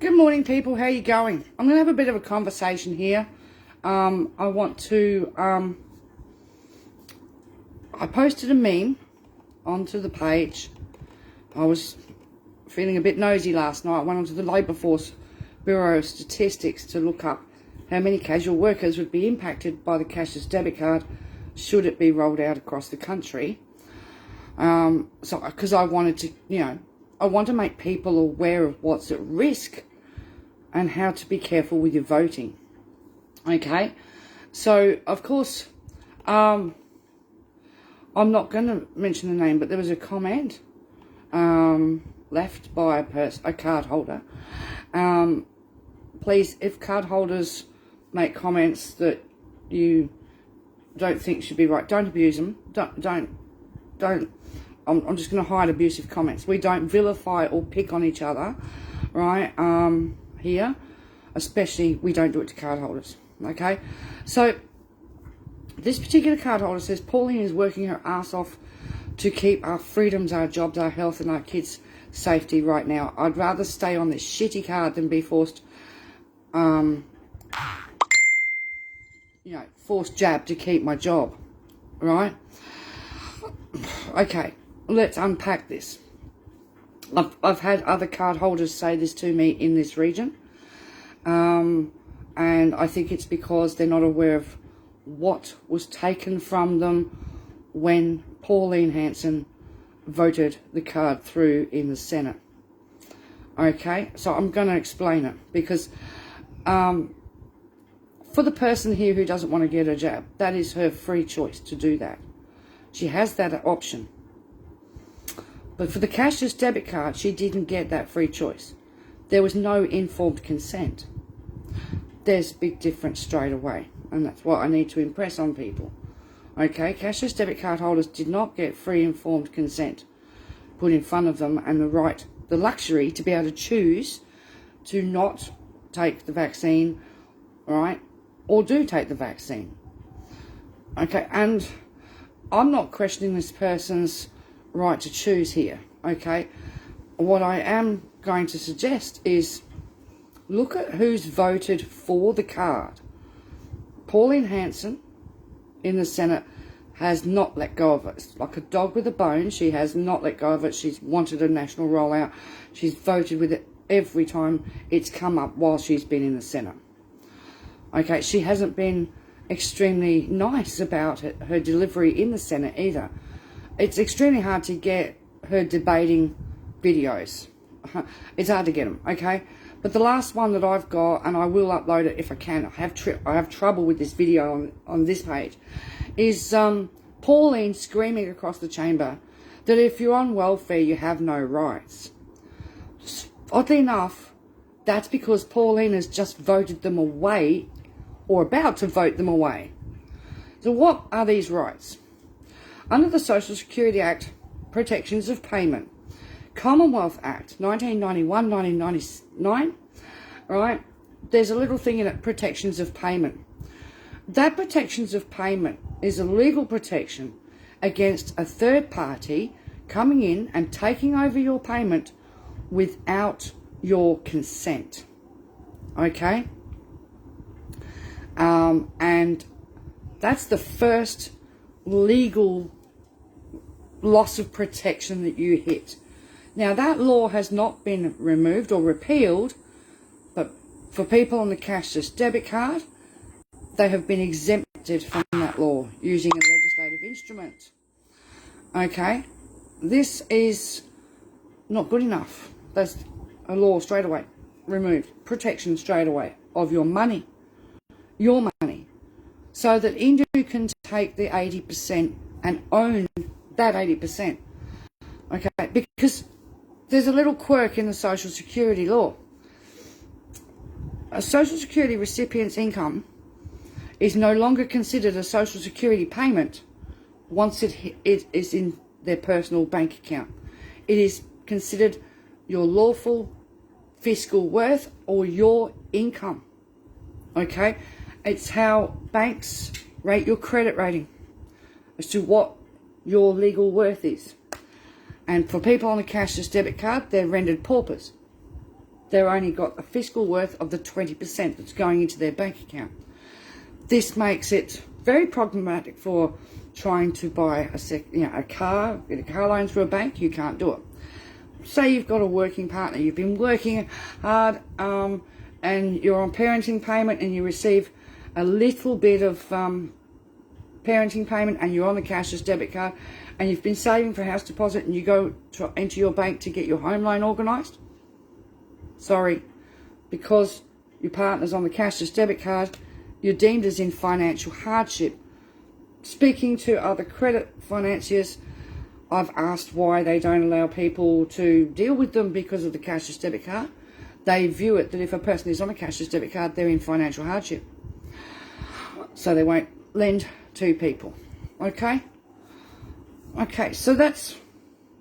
Good morning, people. How are you going? I'm going to have a bit of a conversation here. I posted a meme onto the page. I was feeling a bit nosy last night. I went onto the Labour Force Bureau of Statistics to look up how many casual workers would be impacted by the cashless debit card should it be rolled out across the country. Because I wanted to, I want to make people aware of what's at risk and how to be careful with your voting. Okay, so of course, I'm not going to mention the name, but there was a comment left by a card holder. Please, if card holders make comments that you don't think should be right, don't abuse them. Don't. I'm just going to hide abusive comments. We don't vilify or pick on each other, right? Here, especially we don't do it to card holders. Okay, so this particular card holder says Pauline is working her ass off to keep our freedoms, our jobs, our health, and our kids' safety right now. I'd rather stay on this shitty card than be forced, forced jab to keep my job, right? Okay, let's unpack this. I've had other card holders say this to me in this region, and I think it's because they're not aware of what was taken from them when Pauline Hanson voted the card through in the Senate. Okay, so I'm going to explain it because for the person here who doesn't want to get a jab, that is her free choice to do that. She has that option. But for the cashless debit card, she didn't get that free choice. There was no informed consent. There's a big difference straight away. And that's what I need to impress on people. Okay, cashless debit card holders did not get free informed consent put in front of them and the luxury to be able to choose to not take the vaccine, right? Or do take the vaccine. Okay, and I'm not questioning this person's right to choose here, okay? What I am going to suggest is look at who's voted for the card. Pauline Hanson in the Senate has not let go of it. It's like a dog with a bone. She has not let go of it. She's wanted a national rollout. She's voted with it every time it's come up while she's been in the Senate. Okay, she hasn't been extremely nice about her delivery in the Senate either. It's extremely hard to get her debating videos. It's hard to get them, okay? But the last one that I've got, and I will upload it if I can, I have trouble with this video on this page, is Pauline screaming across the chamber that if you're on welfare, you have no rights. Oddly enough, that's because Pauline has just voted them away, or about to vote them away. So what are these rights? Under the Social Security Act, Protections of Payment, Commonwealth Act, 1991-1999, right? There's a little thing in it, Protections of Payment. That Protections of Payment is a legal protection against a third party coming in and taking over your payment without your consent, okay? And that's the first legal loss of protection that you hit. Now, that law has not been removed or repealed, but for people on the cashless debit card, they have been exempted from that law using a legislative instrument. Okay, this is not good enough. That's a law straight away removed, protection straight away of your money, so that Indu can take the 80% and own that 80%. Okay, because there's a little quirk in the Social Security law. A Social Security recipient's income is no longer considered a Social Security payment once it is in their personal bank account. It is considered your lawful fiscal worth or your income. Okay? It's how banks rate your credit rating as to what your legal worth is. And for people on a cashless debit card, they're rendered paupers. they've only got a fiscal worth of the 20% that's going into their bank account. This makes it very problematic for trying to buy a car, get a car loan through a bank. You can't do it. Say you've got a working partner, you've been working hard, and you're on parenting payment, and you receive a little bit of parenting payment, and you're on the cashless debit card, and you've been saving for house deposit, and you go into your bank to get your home loan organised. Sorry, because your partner's on the cashless debit card, you're deemed as in financial hardship. Speaking to other credit financiers, I've asked why they don't allow people to deal with them because of the cashless debit card. They view it that if a person is on a cashless debit card, they're in financial hardship. So they won't lend to people. Okay? Okay, so that's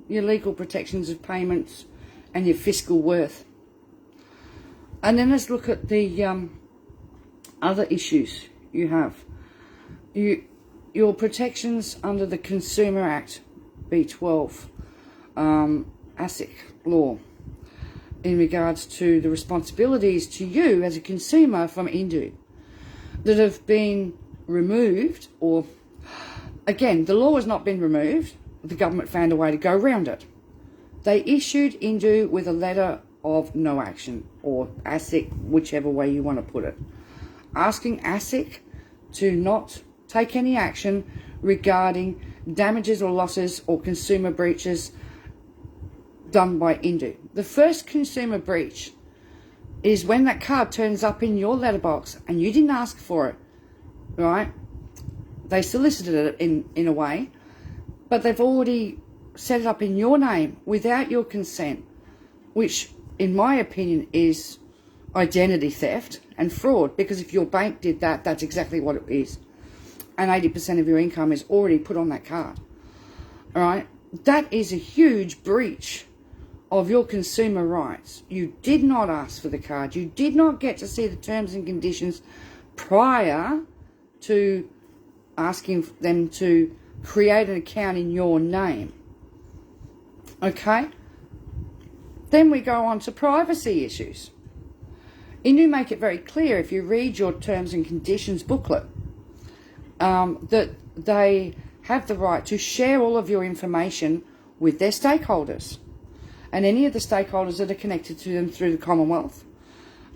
your legal protections of payments and your fiscal worth. And then let's look at the other issues you have. Your protections under the Consumer Act, B12, ASIC law, in regards to the responsibilities to you as a consumer from Indu that have been removed, or again, the law has not been removed. The government found a way to go around it. They issued Indu with a letter of no action, or ASIC, whichever way you want to put it, asking ASIC to not take any action regarding damages or losses or consumer breaches done by Indu. The first consumer breach is when that card turns up in your letterbox and you didn't ask for it, right? They solicited it in a way, but they've already set it up in your name without your consent, which in my opinion is identity theft and fraud, because if your bank did that, that's exactly what it is. And 80% of your income is already put on that card. All right? That is a huge breach of your consumer rights. You did not ask for the card. You did not get to see the terms and conditions prior to asking them to create an account in your name. Okay? Then we go on to privacy issues. Indu make it very clear, if you read your terms and conditions booklet, that they have the right to share all of your information with their stakeholders and any of the stakeholders that are connected to them through the Commonwealth,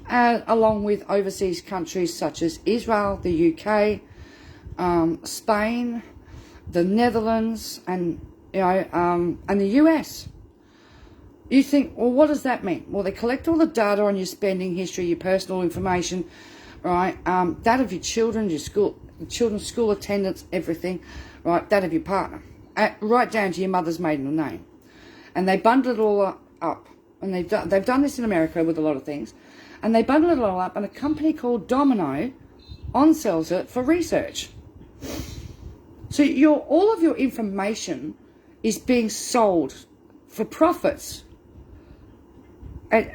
along with overseas countries such as Israel, the UK, Spain, the Netherlands, and the US. You think, well, what does that mean? Well, they collect all the data on your spending history, your personal information, right? That of your children, children's school attendance, everything, right? That of your partner, right down to your mother's maiden name, and they bundle it all up. And they've done this in America with a lot of things, and they bundle it all up, and a company called Domino on-sells it for research. So all of your information is being sold for profits. And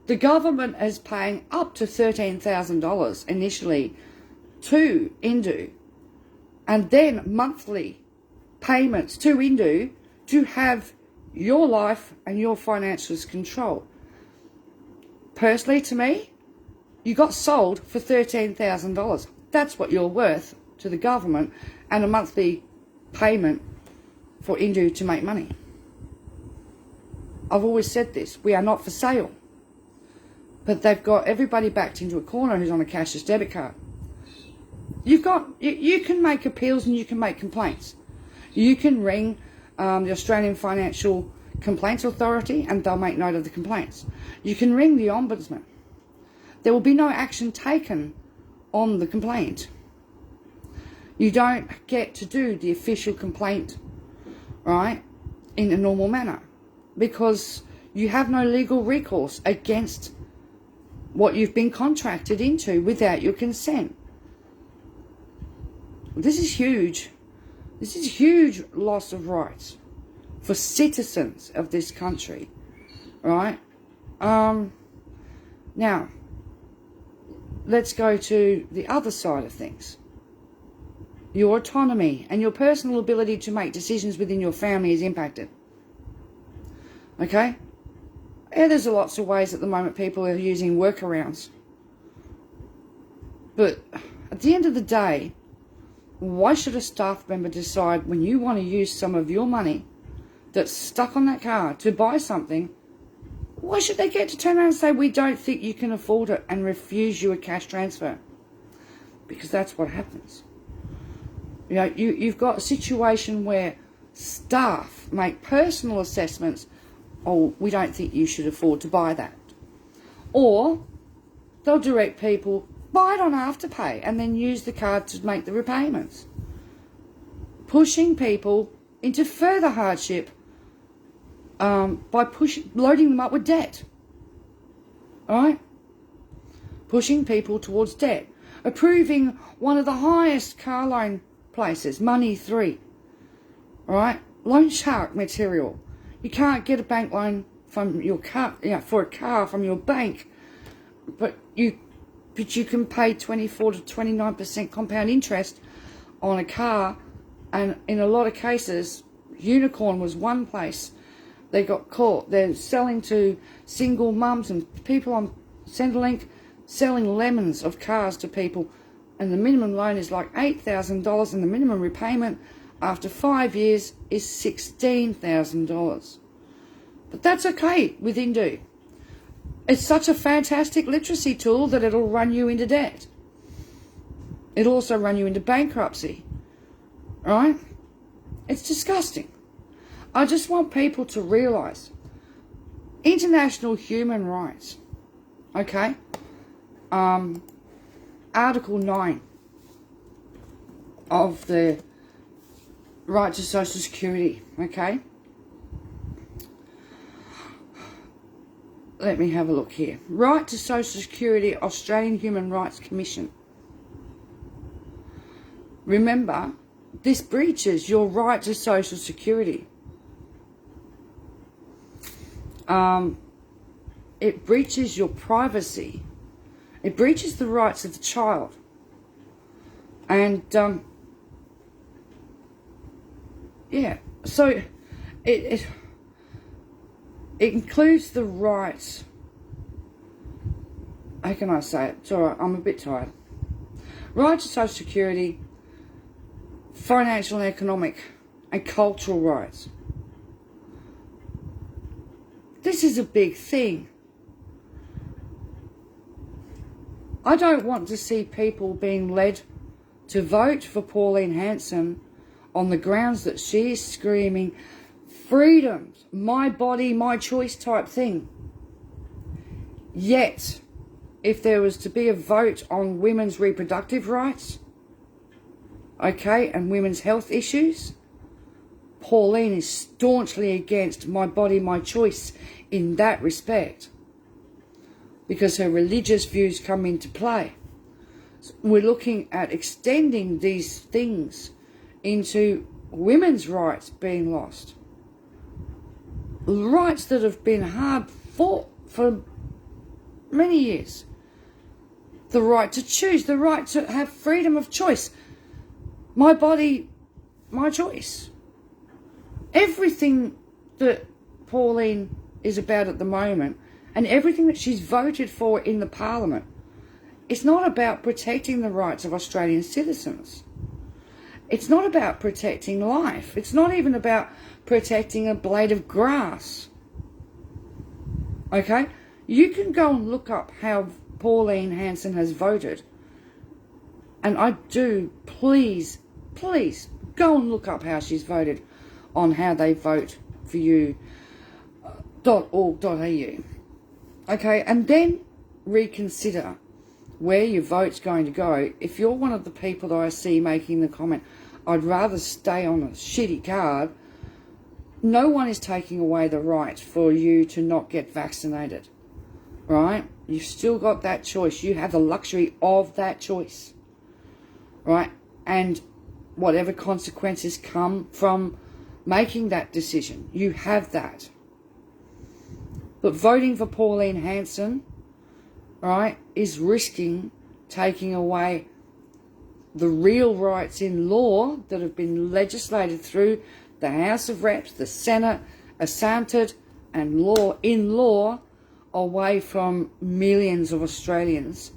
the government is paying up to $13,000 initially to Indu, and then monthly payments to Indu to have your life and your financials controlled. Personally, to me, you got sold for $13,000. That's what you're worth to the government, and a monthly payment for Indu to make money. I've always said this, we are not for sale. But they've got everybody backed into a corner who's on a cashless debit card. You can make appeals and you can make complaints. You can ring the Australian Financial Complaints Authority and they'll make note of the complaints. You can ring the Ombudsman. There will be no action taken on the complaint. You don't get to do the official complaint, right, in a normal manner, because you have no legal recourse against what you've been contracted into without your consent. This is huge. This is a huge loss of rights for citizens of this country, right? Now, let's go to the other side of things. Your autonomy and your personal ability to make decisions within your family is impacted. Okay? Yeah, there's lots of ways at the moment people are using workarounds. But at the end of the day, why should a staff member decide when you want to use some of your money that's stuck on that card to buy something? Why should they get to turn around and say, we don't think you can afford it, and refuse you a cash transfer? Because that's what happens. You know, you've got a situation where staff make personal assessments. Oh, we don't think you should afford to buy that. Or they'll direct people, buy it on Afterpay and then use the card to make the repayments. Pushing people into further hardship by loading them up with debt. All right? Pushing people towards debt. Approving one of the highest car loan places, Money 3. All right? Loan shark material. You can't get a bank loan from your car, for a car from your bank, but you can pay 24 to 29% compound interest on a car, and in a lot of cases, Unicorn was one place. They got caught. They're selling to single mums and people on Centrelink, selling lemons of cars to people, and the minimum loan is like $8,000, and the minimum repayment after 5 years is $16,000. But that's okay with Indu. It's such a fantastic literacy tool that it'll run you into debt. It'll also run you into bankruptcy. Right? It's disgusting. I just want people to realise international human rights. Okay? Article 9 of the right to Social Security. Okay? Let me have a look here. Right to Social Security, Australian Human Rights Commission. Remember, this breaches your right to Social Security. It breaches your privacy. It breaches the rights of the child. And, yeah, so it includes the rights. How can I say it? It's alright, I'm a bit tired. Right to Social Security, financial and economic and cultural rights. This is a big thing. I don't want to see people being led to vote for Pauline Hanson on the grounds that she is screaming freedom, my body, my choice type thing. Yet, if there was to be a vote on women's reproductive rights, okay, and women's health issues, Pauline is staunchly against my body, my choice in that respect, because her religious views come into play. So we're looking at extending these things into women's rights being lost. Rights that have been hard fought for many years. The right to choose, the right to have freedom of choice. My body, my choice. Everything that Pauline is about at the moment, and everything that she's voted for in the Parliament, it's not about protecting the rights of Australian citizens. It's not about protecting life. It's not even about protecting a blade of grass. Okay? You can go and look up how Pauline Hanson has voted. And I do, please, please, go and look up how she's voted on how they vote for you.org.au. Okay? And then reconsider where your vote's going to go. If you're one of the people that I see making the comment, I'd rather stay on a shitty card, no one is taking away the right for you to not get vaccinated, right? You've still got that choice. You have the luxury of that choice, right? And whatever consequences come from making that decision, you have that. But voting for Pauline Hanson, right, is risking taking away the real rights in law that have been legislated through the House of Reps, the Senate, assented, and in law away from millions of Australians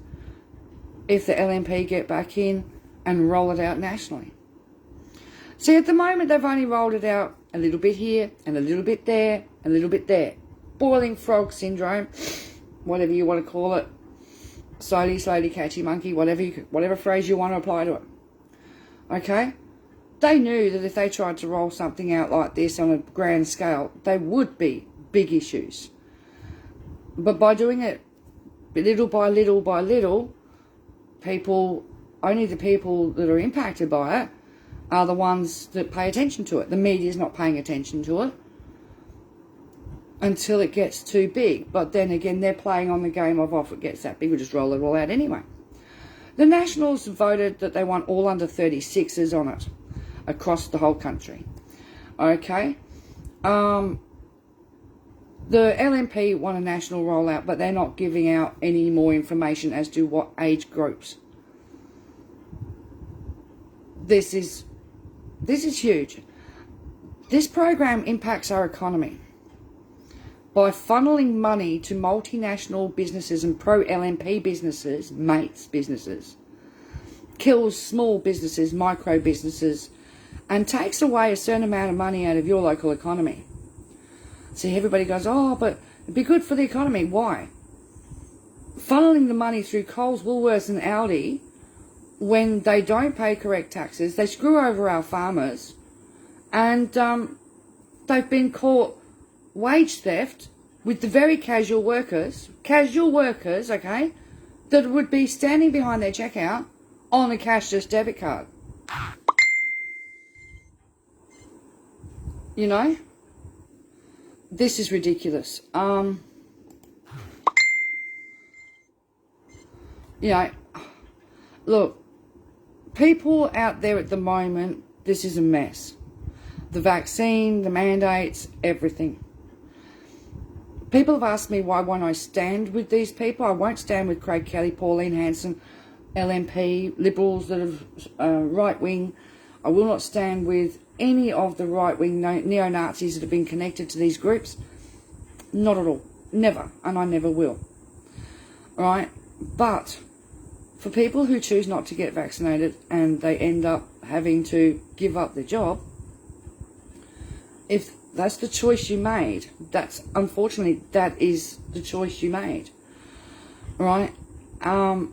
if the LNP get back in and roll it out nationally. See, at the moment, they've only rolled it out a little bit here and a little bit there, a little bit there. Boiling frog syndrome, whatever you want to call it. Slowly, catchy monkey, whatever phrase you want to apply to it. Okay? They knew that if they tried to roll something out like this on a grand scale, there would be big issues. But by doing it little by little, only the people that are impacted by it are the ones that pay attention to it. The media's not paying attention to it until it gets too big. But then again, they're playing on the game of, if it gets that big, we'll just roll it all out anyway. The Nationals voted that they want all under 36s on it across the whole country. Okay? The LNP want a national rollout, but they're not giving out any more information as to what age groups. This is huge. This program impacts our economy by funneling money to multinational businesses and pro-LNP businesses, mates businesses, kills small businesses, micro businesses, and takes away a certain amount of money out of your local economy. See, everybody goes, oh, but it'd be good for the economy. Why? Funneling the money through Coles, Woolworths and Aldi, when they don't pay correct taxes, they screw over our farmers, and they've been caught wage theft with the very casual workers, okay, that would be standing behind their checkout on a cashless debit card. You know? This is ridiculous. You know, look, people out there at the moment, this is a mess. The vaccine, the mandates, everything. People have asked me why won't I stand with these people. I won't stand with Craig Kelly, Pauline, Hanson, LNP, Liberals that are right-wing. I will not stand with any of the right-wing neo-Nazis that have been connected to these groups. Not at all. Never. And I never will. All right? But for people who choose not to get vaccinated and they end up having to give up their job, if that's the choice you made, unfortunately, that is the choice you made. Right? I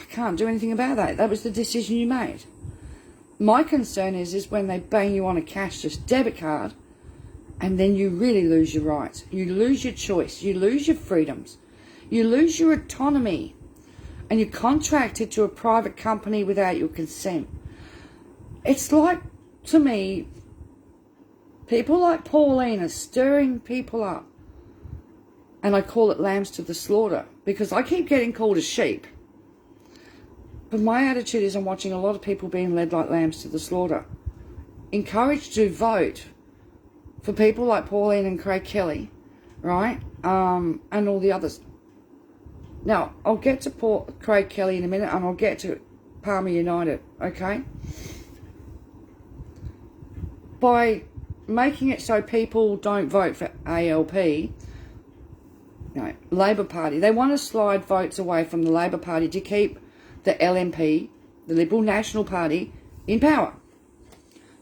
can't do anything about that. That was the decision you made. My concern is when they bang you on a cashless debit card and then you really lose your rights. You lose your choice. You lose your freedoms. You lose your autonomy. And you're contracted to a private company without your consent. It's like, to me, people like Pauline are stirring people up. And I call it lambs to the slaughter because I keep getting called a sheep. But my attitude is I'm watching a lot of people being led like lambs to the slaughter. Encouraged to vote for people like Pauline and Craig Kelly, right? And all the others. Now, I'll get to Craig Kelly in a minute and I'll get to Palmer United, okay? By making it so people don't vote for ALP, Labor Party, they want to slide votes away from the Labor Party to keep the LNP, the Liberal National Party, in power.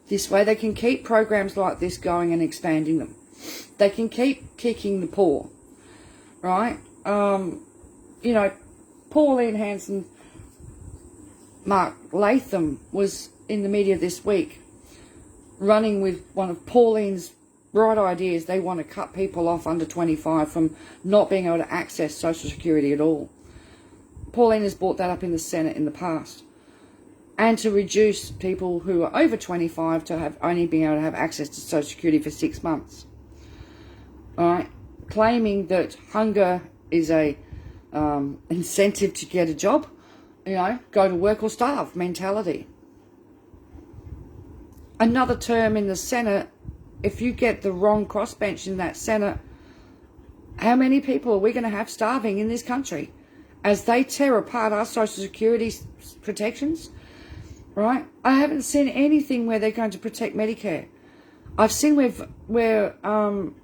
This way they can keep programs like this going and expanding them. They can keep kicking the poor, right? Pauline Hanson, Mark Latham was in the media this week running with one of Pauline's bright ideas. They want to cut people off under 25 from not being able to access Social Security at all. Pauline has brought that up in the Senate in the past. And to reduce people who are over 25 to have only being able to have access to Social Security for 6 months. All right, claiming that hunger is a incentive to get a job, go to work or starve mentality. Another term in the Senate, if you get the wrong crossbench in that Senate, how many people are we going to have starving in this country as they tear apart our Social Security protections? Right? I haven't seen anything where they're going to protect Medicare. I've seen where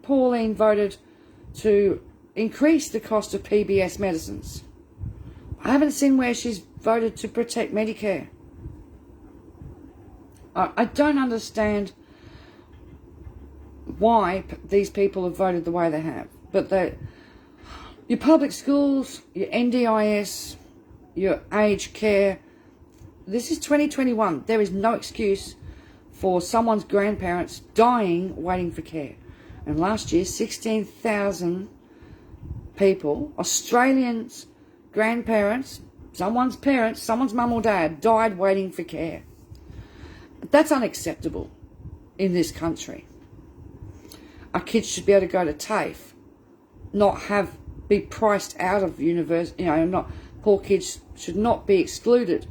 Pauline voted to increase the cost of PBS medicines. I haven't seen where she's voted to protect Medicare. I don't understand why these people have voted the way they have. But your public schools, your NDIS, your aged care, this is 2021. There is no excuse for someone's grandparents dying waiting for care. And last year, 16,000 people, Australians, grandparents, someone's parents, someone's mum or dad died waiting for care. That's unacceptable in this country. Our kids should be able to go to TAFE, not be priced out of university, poor kids should not be excluded.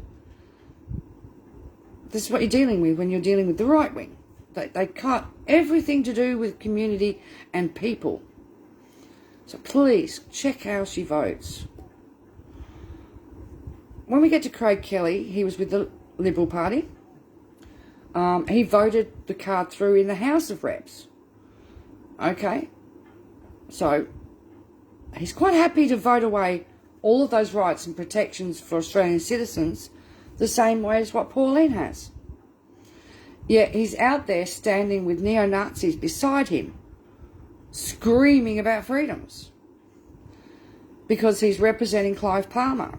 This is what you're dealing with when you're dealing with the right wing. They cut everything to do with community and people. So please, check how she votes. When we get to Craig Kelly, he was with the Liberal Party. He voted the card through in the House of Reps. Okay? So, he's quite happy to vote away all of those rights and protections for Australian citizens the same way as what Pauline has. Yet he's out there standing with neo-Nazis beside him, screaming about freedoms, because he's representing Clive Palmer.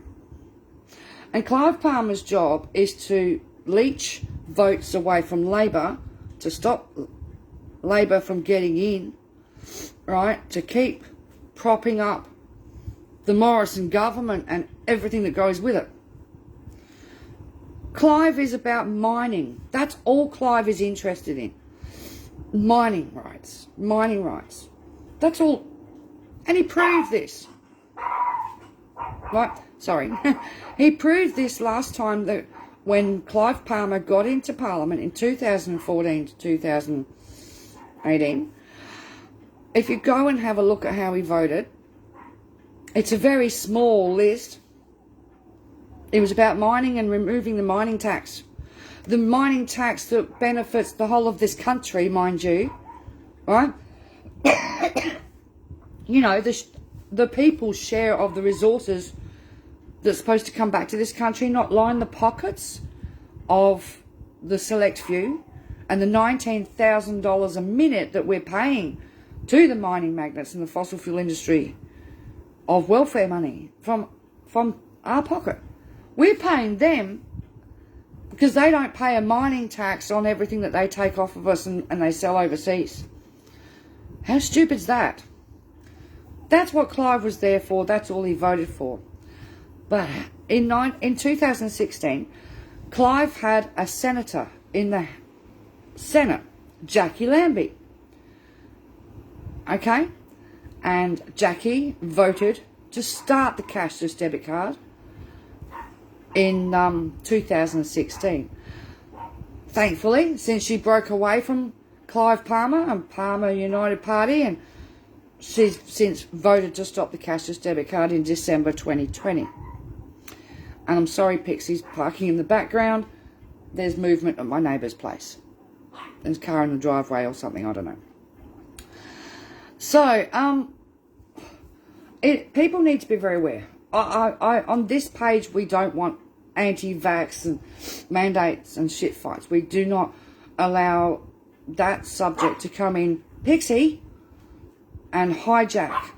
And Clive Palmer's job is to leech votes away from Labor, to stop Labor from getting in, right, to keep propping up the Morrison government and everything that goes with it. Clive is about mining. That's all Clive is interested in. Mining rights. Mining rights. That's all. And he proved this. Right? Sorry. He proved this last time that when Clive Palmer got into Parliament in 2014 to 2018. If you go and have a look at how he voted, it's a very small list. It was about mining and removing the mining tax. The mining tax that benefits the whole of this country, mind you, right? The people's share of the resources that's supposed to come back to this country, not line the pockets of the select few, and the $19,000 a minute that we're paying to the mining magnates and the fossil fuel industry of welfare money from our pocket. We're paying them because they don't pay a mining tax on everything that they take off of us and they sell overseas. How stupid's that? That's what Clive was there for. That's all he voted for. But in 2016, Clive had a senator in the Senate, Jackie Lambie. Okay? And Jackie voted to start the cashless debit card in 2016. Thankfully, since she broke away from Clive Palmer and Palmer United Party, and she's since voted to stop the cashless debit card in December 2020. And I'm sorry, Pixie's parking in the background. There's movement at my neighbour's place. There's a car in the driveway or something, I don't know. So, people need to be very aware. On this page, we don't want anti-vax and mandates and shit fights. We do not allow that subject to come in, Pixie, and hijack.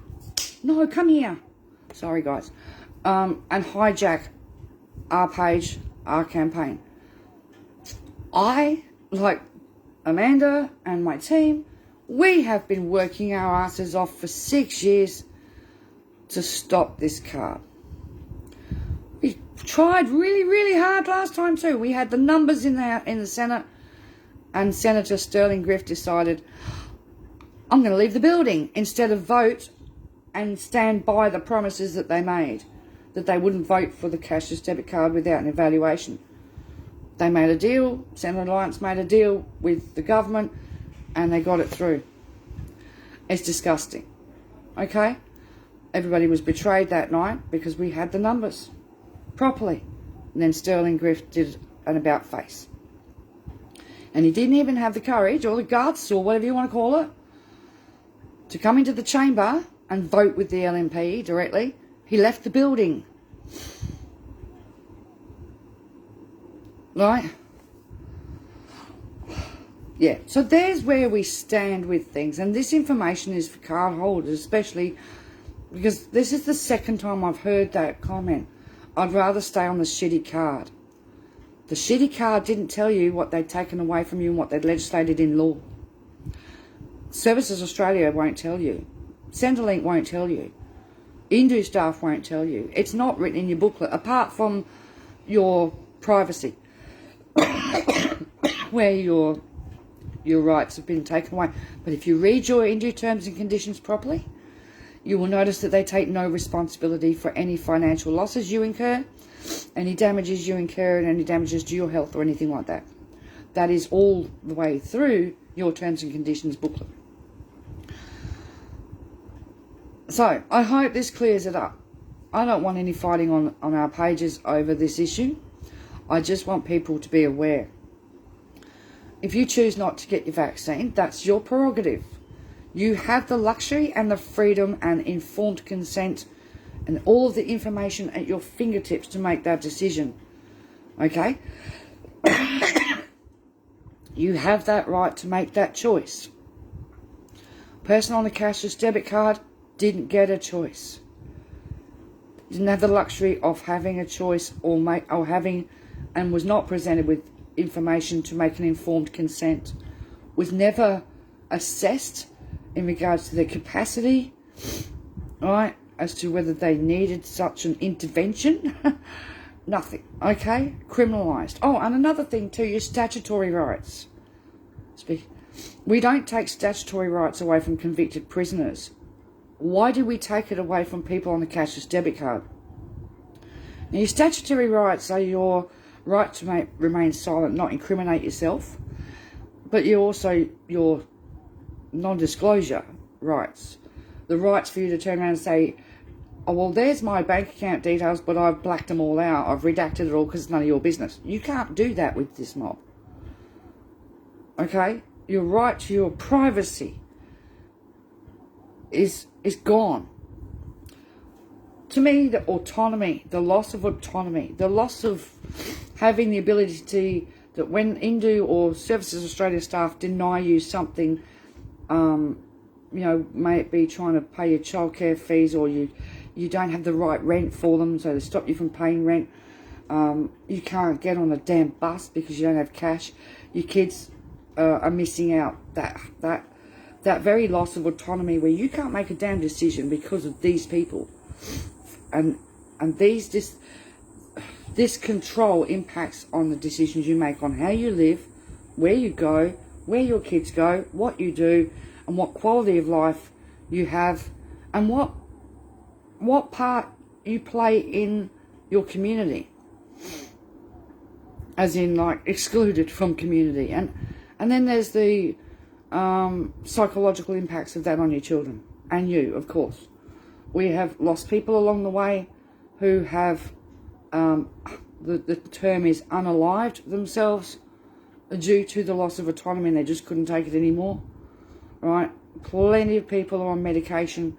No, come here. Sorry, guys. And hijack our page, our campaign. I, like Amanda and my team, we have been working our asses off for 6 years to stop this card. We tried really, really hard last time too. We had the numbers in the Senate, and Senator Sterling Griff decided, I'm going to leave the building instead of vote and stand by the promises that they made, that they wouldn't vote for the cashless debit card without an evaluation. They made a deal, Senator Alliance made a deal with the government, and they got it through. It's disgusting. Okay? Everybody was betrayed that night because we had the numbers properly. And then Sterling Griff did an about face. And he didn't even have the courage, or the guts, or whatever you want to call it, to come into the chamber and vote with the LNP directly, he left the building. Right? Yeah, so there's where we stand with things. And this information is for card holders, especially because this is the second time I've heard that comment. I'd rather stay on the shitty card. The shitty card didn't tell you what they'd taken away from you and what they'd legislated in law. Services Australia won't tell you. Centrelink won't tell you. Indu staff won't tell you. It's not written in your booklet, apart from your privacy, where your rights have been taken away. But if you read your Indu terms and conditions properly, you will notice that they take no responsibility for any financial losses you incur, any damages you incur, and any damages to your health or anything like that. That is all the way through your terms and conditions booklet. So, I hope this clears it up. I don't want any fighting on our pages over this issue. I just want people to be aware. If you choose not to get your vaccine, that's your prerogative. You have the luxury and the freedom and informed consent and all of the information at your fingertips to make that decision. Okay? You have that right to make that choice. Person on the cashless debit card didn't get a choice. Didn't have the luxury of having a choice or having, and was not presented with information to make an informed consent. Was never assessed in regards to their capacity, right, as to whether they needed such an intervention. Nothing. Okay? Criminalised. Oh, and another thing too, your statutory rights. We don't take statutory rights away from convicted prisoners. Why do we take it away from people on the cashless debit card? Now, your statutory rights are your right to remain silent, not incriminate yourself, but you also your non-disclosure rights. The rights for you to turn around and say, oh, well, there's my bank account details, but I've blacked them all out. I've redacted it all because it's none of your business. You can't do that with this mob. Okay? Your right to your privacy is gone. To me, the autonomy, the loss of autonomy, the loss of having the ability to see that when Indu or Services Australia staff deny you something, may it be trying to pay your childcare fees, or you don't have the right rent for them, so they stop you from paying rent. You can't get on a damn bus because you don't have cash. Your kids are missing out that very loss of autonomy where you can't make a damn decision because of these people. And this control impacts on the decisions you make on how you live, where you go, where your kids go, what you do, and what quality of life you have, and what part you play in your community, as in like excluded from community. And then there's the psychological impacts of that on your children and you, of course. We have lost people along the way who have, the term is unalived themselves due to the loss of autonomy, and they just couldn't take it anymore, right? Plenty of people are on medication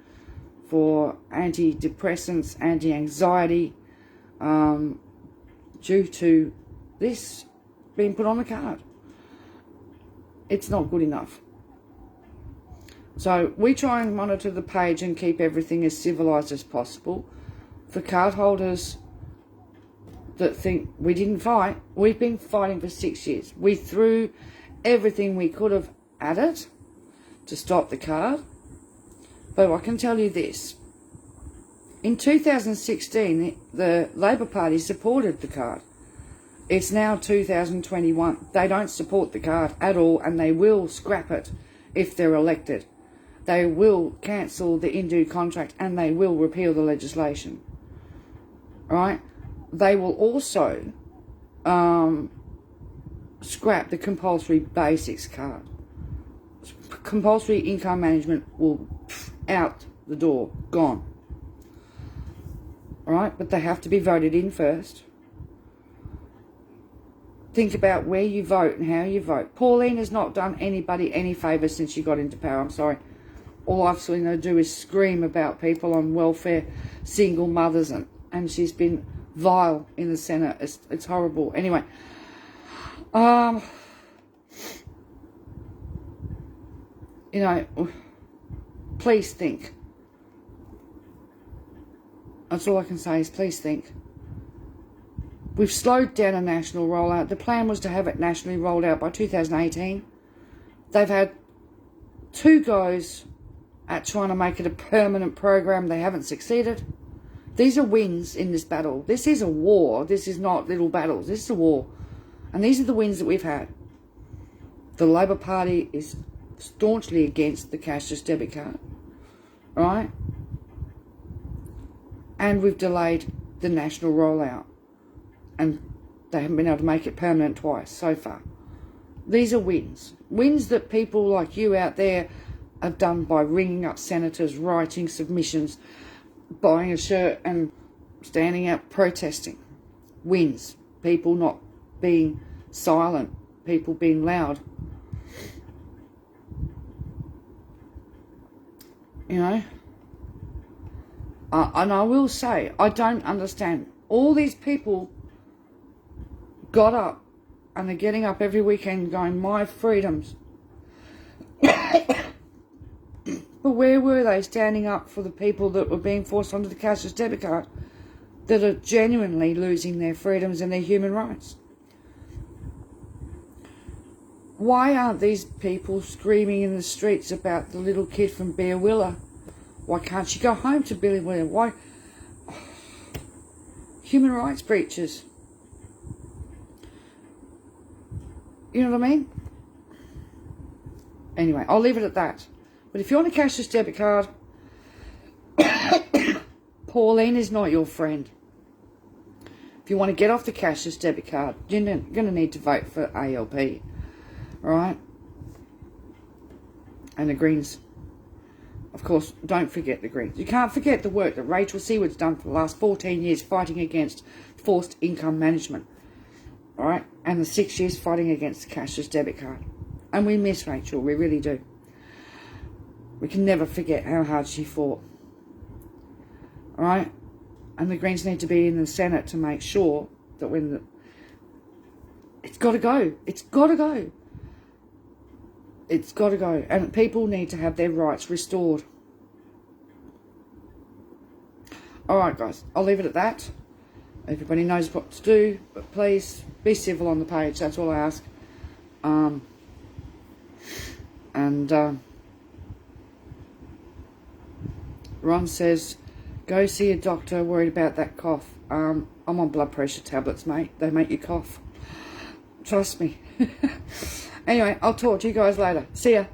for antidepressants, anti-anxiety, due to this being put on the card. It's not good enough. So we try and monitor the page and keep everything as civilised as possible. For card holders that think we didn't fight, we've been fighting for 6 years. We threw everything we could have at it to stop the card. But I can tell you this. In 2016, the Labor Party supported the card. It's now 2021. They don't support the card at all, and they will scrap it if they're elected. They will cancel the Indu contract, and they will repeal the legislation. Right? They will also scrap the compulsory basics card. Compulsory income management will out the door, gone. Right? But they have to be voted in first. Think about where you vote and how you vote. Pauline has not done anybody any favours since she got into power. I'm sorry. all I've seen her do is scream about people on welfare, single mothers, and she's been vile in the Senate. It's horrible. Anyway, you know, please think. That's all I can say is please think. We've slowed down a national rollout. The plan was to have it nationally rolled out by 2018. They've had 2 goes at trying to make it a permanent program. They haven't succeeded. These are wins in this battle. This is a war. This is not little battles. This is a war. And these are the wins that we've had. The Labor Party is staunchly against the cashless debit card. Right? And we've delayed the national rollout. And they haven't been able to make it permanent twice so far. These are wins. Wins that people like you out there have done by ringing up senators, writing submissions, buying a shirt and standing out protesting. Wins. People not being silent. People being loud. You know? And I will say, I don't understand. All these people got up and they're getting up every weekend going, my freedoms. But where were they standing up for the people that were being forced onto the cashless debit card, that are genuinely losing their freedoms and their human rights? Why aren't these people screaming in the streets about the little kid from Beerwilla? Why can't she go home to Billy William? Why? Human rights breaches. You know what I mean? Anyway, I'll leave it at that. But if you're on a cashless debit card, Pauline is not your friend. If you want to get off the cashless debit card, you're going to need to vote for ALP. Alright? And the Greens. Of course, don't forget the Greens. You can't forget the work that Rachel Seward's done for the last 14 years fighting against forced income management. Alright? And the 6 years fighting against the cashless debit card. And we miss Rachel, we really do. We can never forget how hard she fought. Alright? And the Greens need to be in the Senate to make sure that when the... It's got to go. It's got to go. It's got to go. And people need to have their rights restored. Alright guys, I'll leave it at that. Everybody knows what to do, but please be civil on the page. That's all I ask. Ron says, go see a doctor, worried about that cough. I'm on blood pressure tablets, mate. They make you cough. Trust me. Anyway, I'll talk to you guys later. See ya.